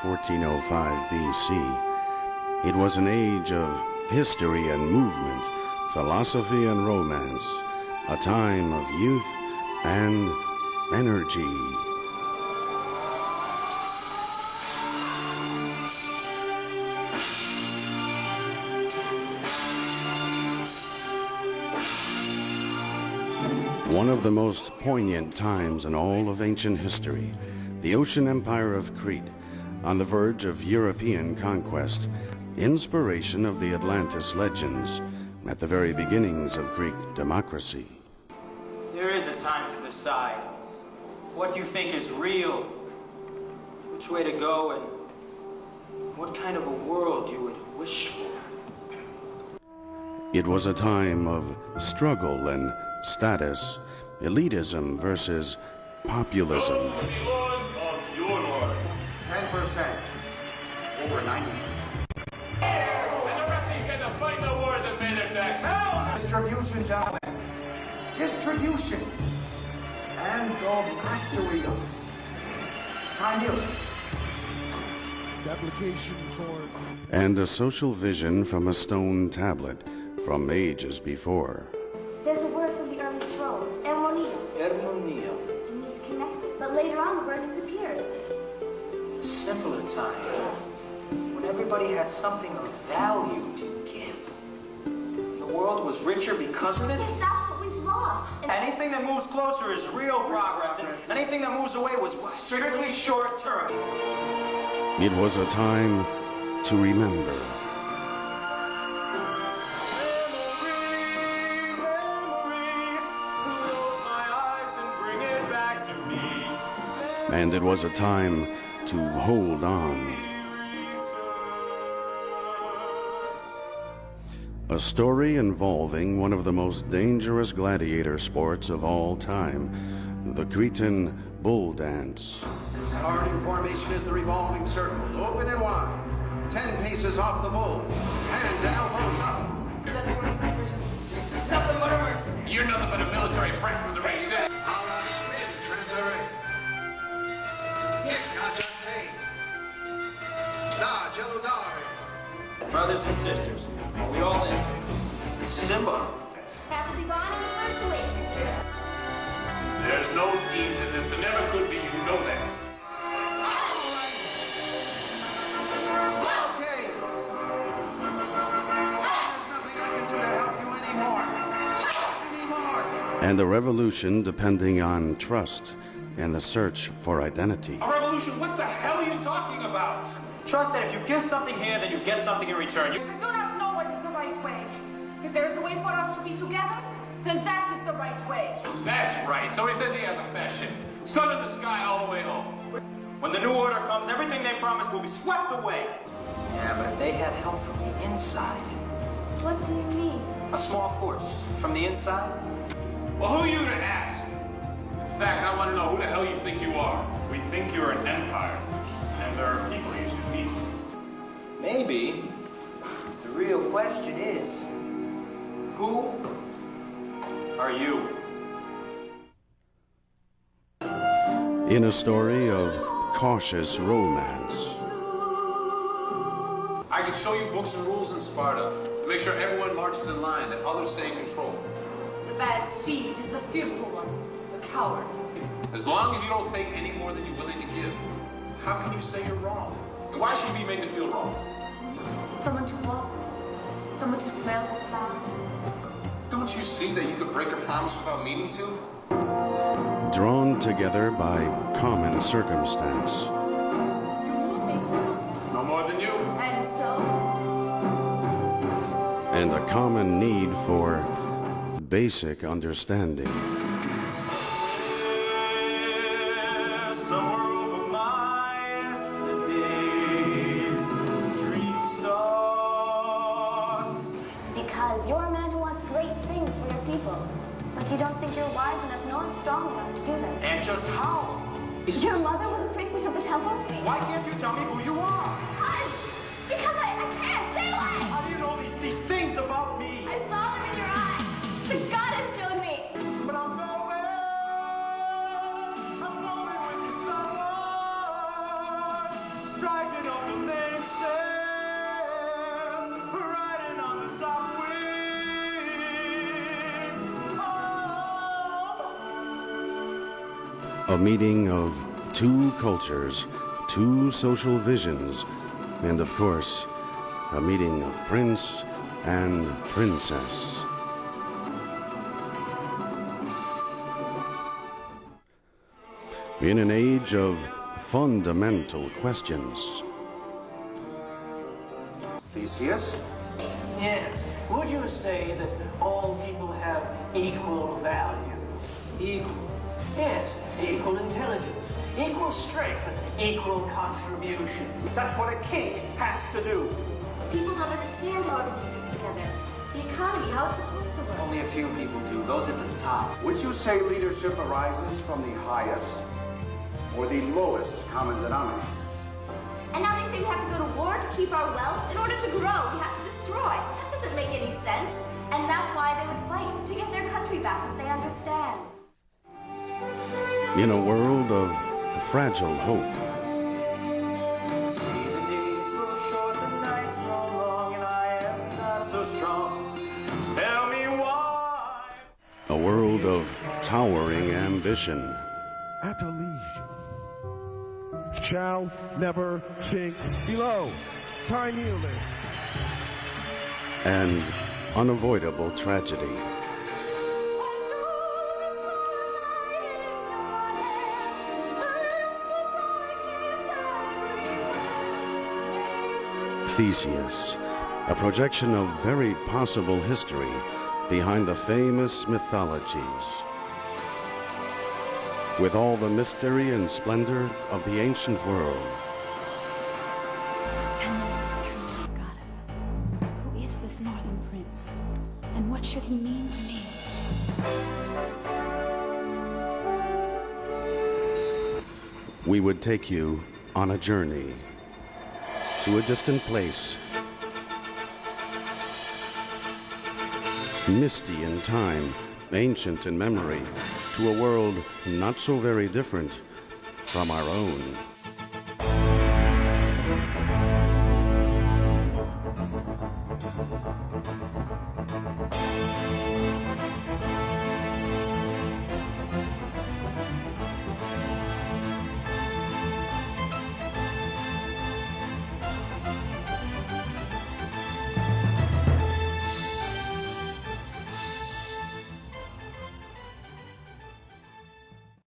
1405 BC. It was an age of history and movement, philosophy and romance, a time of youth and energy. One of the most poignant times in all of ancient history, the ocean empire of Crete, on the verge of European conquest, inspiration of the Atlantis legends, at the very beginnings of Greek democracy. There is a time to decide what you think is real, which way to go, and what kind of a world you would wish for. It was a time of struggle and status, elitism versus populism. 10%, over 90%. And the rest of you get to fight the wars and pay their taxes. Distribution, gentlemen. Distribution. And the mastery of it. I knew it. Application for... And a social vision from a stone tablet from ages before. There's a word from the early scrolls, Ermonia. Ermonia. It means connected, but later on the word disappears. A simpler time, when everybody had something of value to give. The world was richer because of it. Yes, that's what we've lost. Anything that moves closer is real progress, and anything that moves away was strictly short term. It was a time to remember. And it was a time to hold on. A story involving one of the most dangerous gladiator sports of all time, the Cretan bull dance. The starting formation is the revolving circle, open and wide. 10 paces off the bull, hands and elbows up. Nothing but a mercenary. You're nothing but a military bred from the race. Alla spin, transere. Brothers and sisters, are we all in? Simba. Have to be gone in the first week. There's no teams in this, and never could be, you know that. Okay. There's nothing I can do to help you anymore. And a revolution depending on trust and the search for identity. A revolution? What the hell are you talking about? Trust that if you give something here, then you get something in return. I do not know what is the right way. If there is a way for us to be together, then that is the right way. That's right. So he says he has a fashion. Sun in the sky all the way home. When the new order comes, everything they promised will be swept away. Yeah, but if they had help from the inside. What do you mean? A small force from the inside. Well, who are you to ask? In fact, I want to know who the hell you think you are. We think you're an empire, and there are people you should meet. Maybe. The real question is, who are you? In a story of cautious romance. I can show you books and rules in Sparta to make sure everyone marches in line and others stay in control. The bad seed is the fearful one, the coward. As long as you don't take any more than you're willing to give, how can you say you're wrong? And why should you be made to feel wrong? Someone to walk, someone to smell the flowers. Don't you see that you could break a promise without meaning to? Drawn together by common circumstance. No more than you. And so, And a common need for basic understanding. Somewhere over my yesterdays, dream stars. Because you're a man who wants great things for your people, but you don't think you're wise enough nor strong enough to do them. And just how? Your mother was a priestess of the temple? Why can't you tell me who you are? Because I can't. Stay away! How do you know these things about me? I saw them in your eyes. The goddess showed me. But I'm going with your someone. Striking A meeting of two cultures, two social visions, and of course, a meeting of prince and princess. In an age of fundamental questions. Theseus? Yes. Would you say that all people have equal value? Equal. Yes. Equal intelligence, equal strength, and equal contribution. That's what a king has to do. People don't understand how everything fits together. The economy, how it's supposed to work. Only a few people do, those at the top. Would you say leadership arises from the highest or the lowest common denominator? And now they say we have to go to war to keep our wealth. In order to grow, we have to destroy. That doesn't make any sense. And that's why they would fight, to get their country back if they understand. In a world of fragile hope. See, the days grow short, the nights grow long, and I am not so strong. Tell me why. A world of towering ambition. At Elysium shall never sink below. Time yielding. And unavoidable tragedy. Theseus, a projection of very possible history behind the famous mythologies. With all the mystery and splendor of the ancient world. Tell me what's true, goddess. Who is this northern prince? And what should he mean to me? We would take you on a journey to a distant place, misty in time, ancient in memory, to a world not so very different from our own.